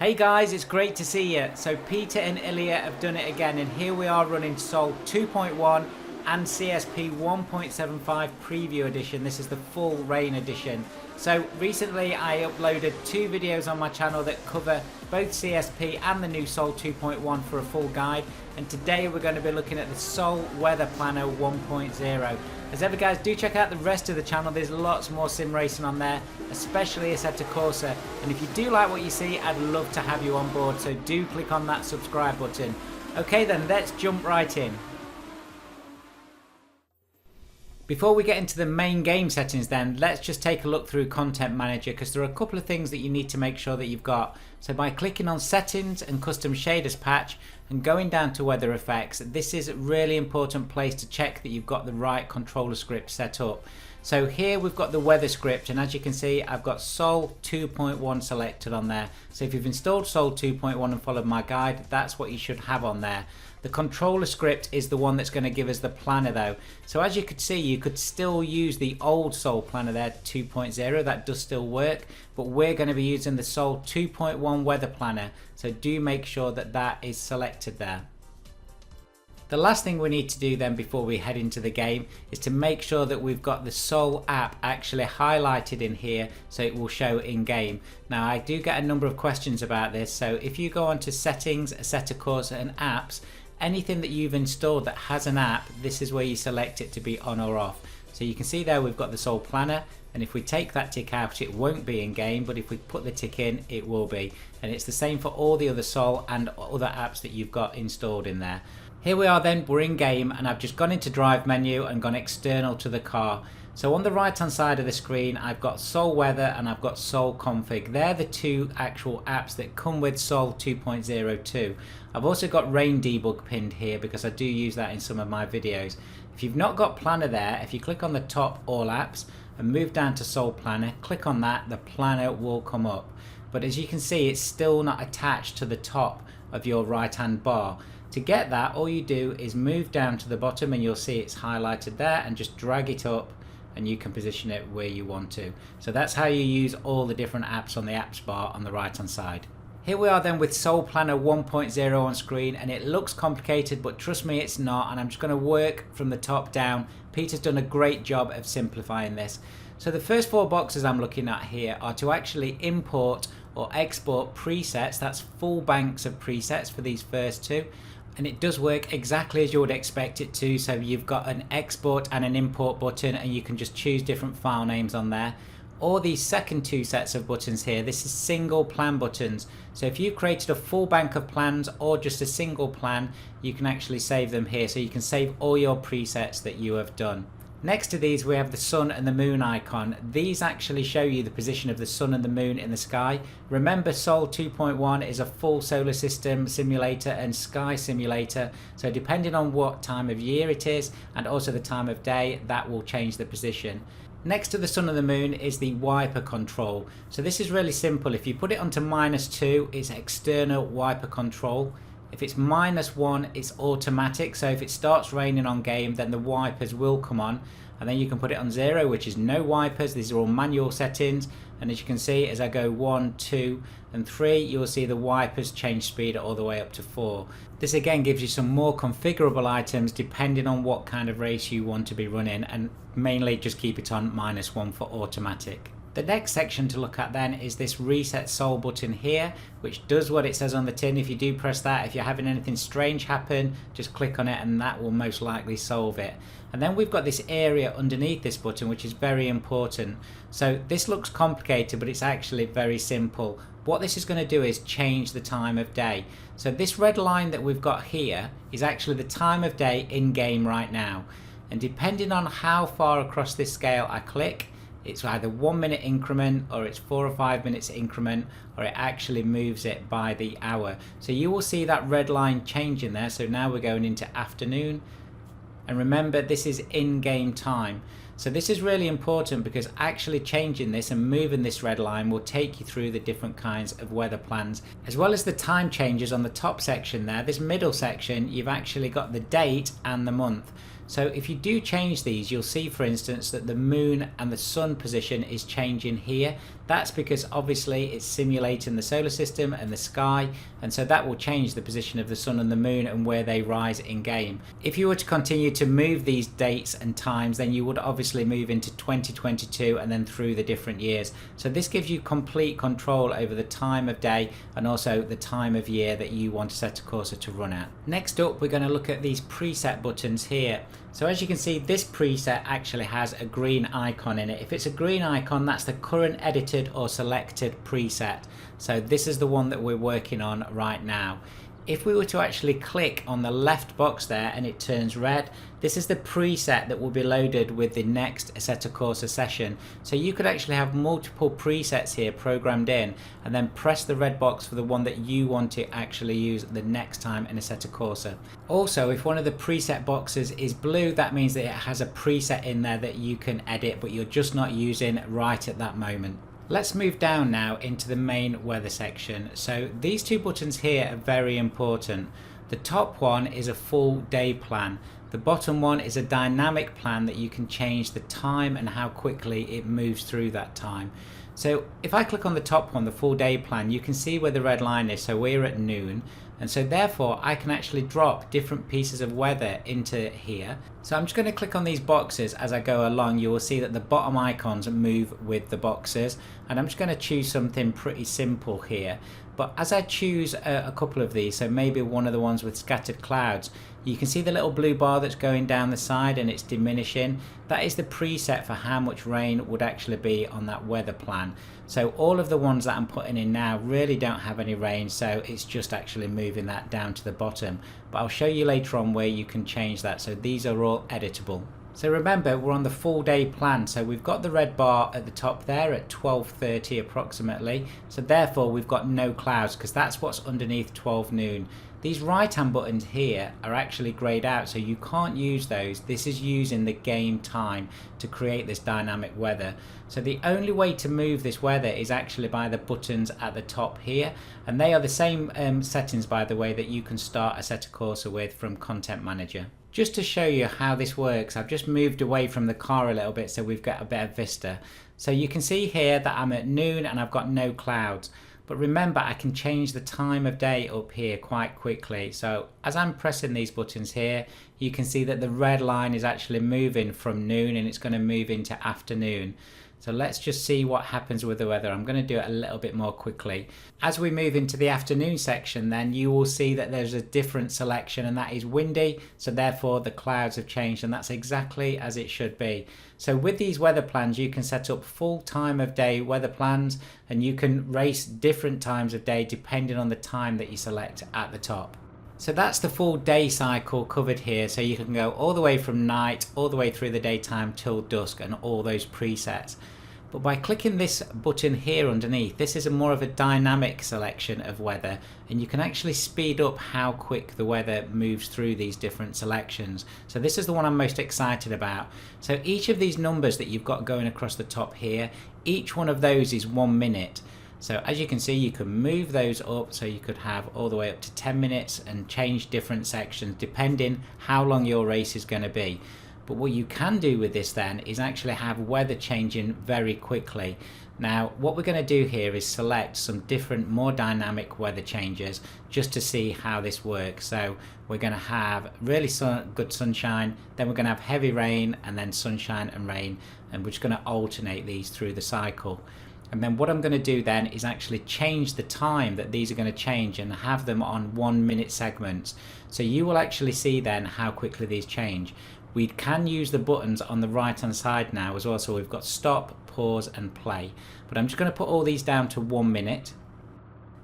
Hey guys, it's great to see you. So Peter and Ilya have done it again, and here we are running Sol 2.1 and CSP 1.75 Preview Edition. This is the full rain edition. So recently I uploaded 2 videos on my channel that cover both CSP and the new Sol 2.1 for a full guide, and today we're going to be looking at the Sol Weather Planner 1.0. As ever guys, do check out the rest of the channel. There's lots more sim racing on there, especially Assetto Corsa, and if you do like what you see, I'd love to have you on board, so do click on that subscribe button. Okay then, let's jump right in. Before we get into the main game settings then, let's just take a look through Content Manager, because there are a couple of things that you need to make sure that you've got. So by clicking on Settings and Custom Shaders Patch and going down to Weather Effects, this is a really important place to check that you've got the right controller script set up. So here we've got the weather script, and as you can see I've got Sol 2.1 selected on there. So if you've installed Sol 2.1 and followed my guide, that's what you should have on there. The controller script is the one that's going to give us the planner though. So as you could see, you could still use the old Sol planner there, 2.0, that does still work, but we're going to be using the Sol 2.1 weather planner, so do make sure that that is selected there. The last thing we need to do then before we head into the game is to make sure that we've got the Sol app actually highlighted in here so it will show in game. Now I do get a number of questions about this, so if you go on to Settings, Assetto Corsa and Apps, anything that you've installed that has an app, this is where you select it to be on or off. So you can see there we've got the Sol planner, and if we take that tick out it won't be in game, but if we put the tick in it will be, and it's the same for all the other Sol and other apps that you've got installed in there. Here we are then, we're in game, and I've just gone into Drive menu and gone external to the car. So on the right hand side of the screen I've got Sol Weather and I've got Sol Config. They're the two actual apps that come with Sol 2.02. I've also got Rain Debug pinned here because I do use that in some of my videos. If you've not got Planner there, if you click on the top All Apps and move down to Sol Planner, click on that, the planner will come up. But as you can see, it's still not attached to the top of your right hand bar. To get that, all you do is move down to the bottom and you'll see it's highlighted there, and just drag it up and you can position it where you want to. So that's how you use all the different apps on the apps bar on the right hand side. Here we are then with Sol Planner 1.0 on screen, and it looks complicated, but trust me it's not, and I'm just going to work from the top down. Peter's done a great job of simplifying this. So the first 4 boxes I'm looking at here are to actually import or export presets. That's full banks of presets for these first 2. And it does work exactly as you would expect it to. So you've got an export and an import button, and you can just choose different file names on there. Or these second 2 sets of buttons here, this is single plan buttons. So if you've created a full bank of plans or just a single plan, you can actually save them here. So you can save all your presets that you have done. Next to these we have the sun and the moon icon. These actually show you the position of the sun and the moon in the sky. Remember, Sol 2.1 is a full solar system simulator and sky simulator, so depending on what time of year it is and also the time of day, that will change the position. Next to the sun and the moon is the wiper control. So this is really simple. If you put it onto -2, it's external wiper control. If it's -1, it's automatic, so if it starts raining on game then the wipers will come on, and then you can put it on 0, which is no wipers. These are all manual settings, and as you can see, as I go 1, 2 and 3, you will see the wipers change speed all the way up to 4. This again gives you some more configurable items depending on what kind of race you want to be running, and mainly just keep it on -1 for automatic. The next section to look at then is this Reset Sol button here, which does what it says on the tin. If you do press that, if you're having anything strange happen, just click on it and that will most likely solve it. And then we've got this area underneath this button, which is very important. So this looks complicated, but it's actually very simple. What this is going to do is change the time of day. So this red line that we've got here is actually the time of day in game right now. And depending on how far across this scale I click, it's either 1 minute increment, or it's 4 or 5 minutes increment, or it actually moves it by the hour. So you will see that red line changing there. So now we're going into afternoon, and remember this is in-game time. So this is really important because actually changing this and moving this red line will take you through the different kinds of weather plans, as well as the time changes on the top section there. This middle section, you've actually got the date and the month. So if you do change these, you'll see, for instance, that the moon and the sun position is changing here. That's because obviously it's simulating the solar system and the sky, and so that will change the position of the sun and the moon and where they rise in game. If you were to continue to move these dates and times, then you would obviously move into 2022 and then through the different years. So this gives you complete control over the time of day and also the time of year that you want Assetto Corsa to run at. Next up, we're going to look at these preset buttons here. So as you can see, this preset actually has a green icon in it. If it's a green icon, that's the current edited or selected preset. So this is the one that we're working on right now. If we were to actually click on the left box there and it turns red, this is the preset that will be loaded with the next Assetto Corsa session. So you could actually have multiple presets here programmed in and then press the red box for the one that you want to actually use the next time in Assetto Corsa. Also, if one of the preset boxes is blue, that means that it has a preset in there that you can edit, but you're just not using right at that moment. Let's move down now into the main weather section. So these two buttons here are very important. The top one is a full day plan. The bottom one is a dynamic plan that you can change the time and how quickly it moves through that time. So if I click on the top one, the full day plan, you can see where the red line is. So we're at noon. And so therefore I can actually drop different pieces of weather into here. So I'm just going to click on these boxes as I go along. You will see that the bottom icons move with the boxes, and I'm just going to choose something pretty simple here. But as I choose a couple of these, so maybe one of the ones with scattered clouds, you can see the little blue bar that's going down the side and it's diminishing. That is the preset for how much rain would actually be on that weather plan. So all of the ones that I'm putting in now really don't have any rain, so it's just actually moving that down to the bottom. But I'll show you later on where you can change that. So these are all editable. So remember, we're on the full day plan, so we've got the red bar at the top there at 12:30 approximately, so therefore we've got no clouds because that's what's underneath 12 noon. These right hand buttons here are actually greyed out, so you can't use those. This is using the game time to create this dynamic weather. So the only way to move this weather is actually by the buttons at the top here, and they are the same settings, by the way, that you can start Assetto Corsa with from Content Manager. Just to show you how this works, I've just moved away from the car a little bit so we've got a better vista. So you can see here that I'm at noon and I've got no clouds. But remember, I can change the time of day up here quite quickly. So as I'm pressing these buttons here, you can see that the red line is actually moving from noon and it's going to move into afternoon. So let's just see what happens with the weather. I'm going to do it a little bit more quickly. As we move into the afternoon section, then you will see that there's a different selection, and that is windy. So therefore the clouds have changed, and that's exactly as it should be. So with these weather plans, you can set up full time of day weather plans, and you can race different times of day depending on the time that you select at the top. So that's the full day cycle covered here, so you can go all the way from night all the way through the daytime till dusk and all those presets. But by clicking this button here underneath, this is a more of a dynamic selection of weather, and you can actually speed up how quick the weather moves through these different selections. So this is the one I'm most excited about. So each of these numbers that you've got going across the top here, each one of those is 1 minute. So as you can see, you can move those up, so you could have all the way up to 10 minutes and change different sections depending how long your race is going to be. But what you can do with this then is actually have weather changing very quickly. Now what we're going to do here is select some different more dynamic weather changes just to see how this works. So we're going to have really good sunshine, then we're going to have heavy rain, and then sunshine and rain, and we're just going to alternate these through the cycle. And then what I'm going to do then is actually change the time that these are going to change and have them on 1 minute segments. So you will actually see then how quickly these change. We can use the buttons on the right hand side now as well. So we've got stop, pause and play. But I'm just going to put all these down to 1 minute.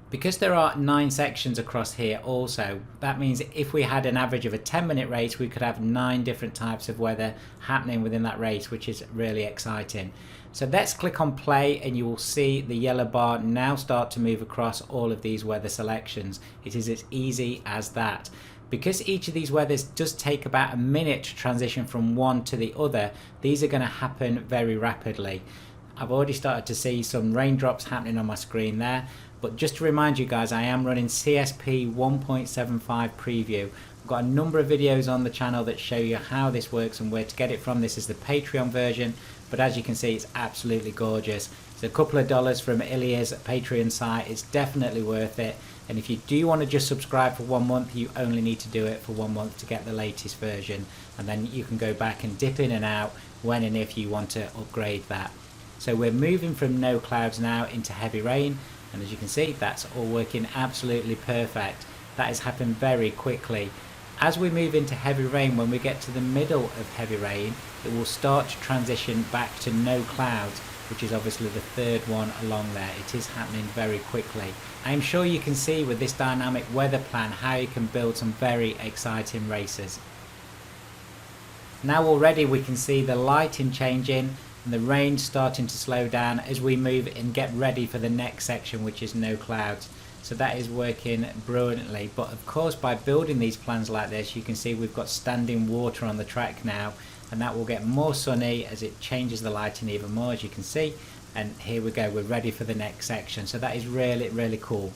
Because there are 9 sections across here also, that means if we had an average of a 10-minute race, we could have 9 different types of weather happening within that race, which is really exciting. So let's click on play, and you will see the yellow bar now start to move across all of these weather selections. It is as easy as that. Because each of these weathers does take about a minute to transition from one to the other, these are going to happen very rapidly. I've already started to see some raindrops happening on my screen there. But just to remind you guys, I am running CSP 1.75 preview. I've got a number of videos on the channel that show you how this works and where to get it from. This is the Patreon version, but as you can see, it's absolutely gorgeous. It's a couple of dollars from Ilya's Patreon site. It's definitely worth it. And if you do want to just subscribe for 1 month, you only need to do it for 1 month to get the latest version. And then you can go back and dip in and out when and if you want to upgrade that. So we're moving from no clouds now into heavy rain. And as you can see, that's all working absolutely perfect. That has happened very quickly. As we move into heavy rain, when we get to the middle of heavy rain, it will start to transition back to no clouds, which is obviously the third one along there. It is happening very quickly. I'm sure you can see with this dynamic weather plan how you can build some very exciting races. Now already we can see the lighting changing and the rain starting to slow down as we move and get ready for the next section, which is no clouds. So that is working brilliantly. But of course, by building these plans like this, you can see we've got standing water on the track now, and that will get more sunny as it changes the lighting even more, as you can see. And here we go, we're ready for the next section. So that is really, really cool.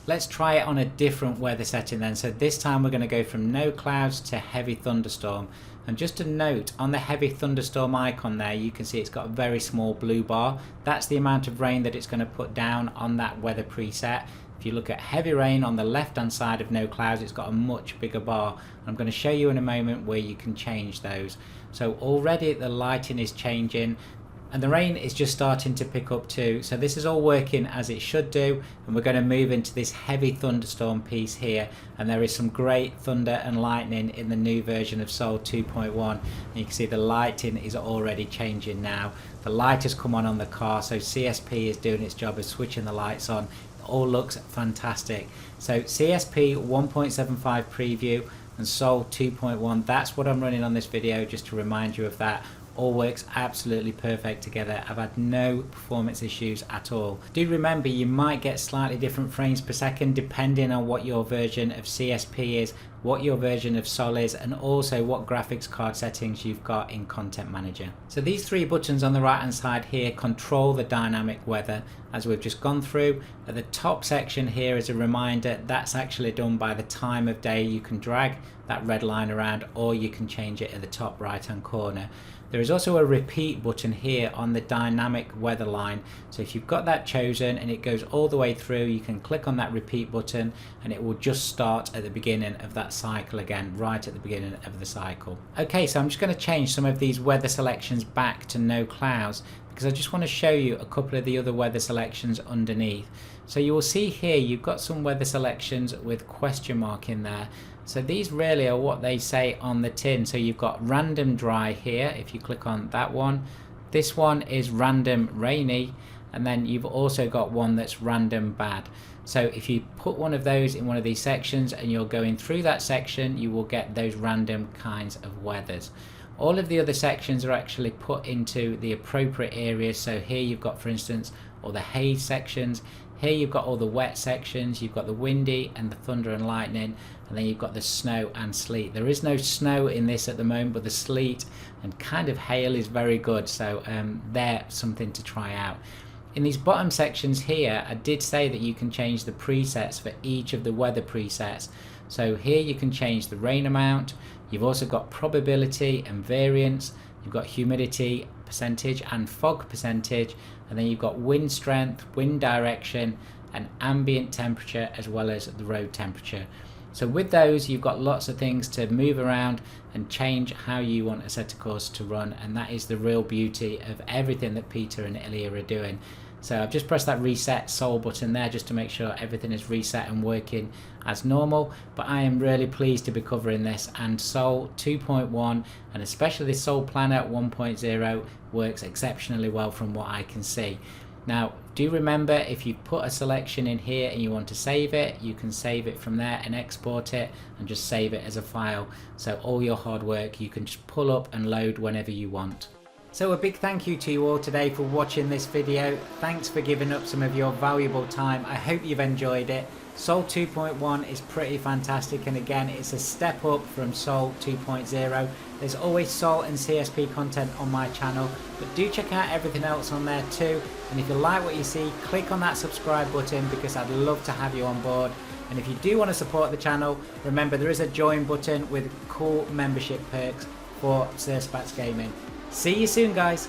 Let's try it on a different weather setting then. So this time we're going to go from no clouds to heavy thunderstorm. And just a note, on the heavy thunderstorm icon there, you can see it's got a very small blue bar. That's the amount of rain that it's going to put down on that weather preset. If you look at heavy rain on the left hand side of no clouds, it's got a much bigger bar. I'm going to show you in a moment where you can change those. So already the lighting is changing. And the rain is just starting to pick up too. So this is all working as it should do. And we're going to move into this heavy thunderstorm piece here. And there is some great thunder and lightning in the new version of Sol 2.1. And you can see the lighting is already changing now. The light has come on the car. So CSP is doing its job of switching the lights on. It all looks fantastic. So CSP 1.75 preview and Sol 2.1. That's what I'm running on this video, just to remind you of that. All works absolutely perfect together. I've had no performance issues at all. Do remember, you might get slightly different frames per second depending on what your version of CSP is, what your version of Sol is, and also what graphics card settings you've got in Content Manager. So these three buttons on the right hand side here control the dynamic weather, as we've just gone through. At the top section here is a reminder, that's actually done by the time of day. You can drag that red line around, or you can change it at the top right hand corner. There is also a repeat button here on the dynamic weather line. So if you've got that chosen and it goes all the way through, you can click on that repeat button and it will just start at the beginning of that cycle again, right at the beginning of the cycle. Okay, so I'm just going to change some of these weather selections back to no clouds, because I just want to show you a couple of the other weather selections underneath. So you will see here you've got some weather selections with question mark in there. So these really are what they say on the tin. So you've got random dry here, if you click on that one. This one is random rainy, and then you've also got one that's random bad. So if you put one of those in one of these sections and you're going through that section, you will get those random kinds of weathers. All of the other sections are actually put into the appropriate areas. So here you've got, for instance, all the haze sections. Here you've got all the wet sections, you've got the windy and the thunder and lightning, and then you've got the snow and sleet. There is no snow in this at the moment, but the sleet and kind of hail is very good, so they're something to try out. In these bottom sections here, I did say that you can change the presets for each of the weather presets. So here you can change the rain amount, you've also got probability and variance, you've got humidity percentage and fog percentage, and then you've got wind strength, wind direction, and ambient temperature, as well as the road temperature. So with those, you've got lots of things to move around and change how you want Assetto Corsa to run, and that is the real beauty of everything that Peter and Ilya are doing. So I've just pressed that reset Sol button there just to make sure everything is reset and working as normal. But I am really pleased to be covering this, and Sol 2.1 and especially this Sol Planner 1.0 works exceptionally well from what I can see. Now do remember, if you put a selection in here and you want to save it, you can save it from there and export it and just save it as a file. So all your hard work you can just pull up and load whenever you want. So a big thank you to you all today for watching this video. Thanks for giving up some of your valuable time. I hope you've enjoyed it. Sol 2.1 is pretty fantastic, and again it's a step up from Sol 2.0. There's always Sol and CSP content on my channel, but do check out everything else on there too. And if you like what you see, click on that subscribe button because I'd love to have you on board. And if you do want to support the channel, remember there is a join button with cool membership perks for Sir Spats Gaming. See you soon, guys.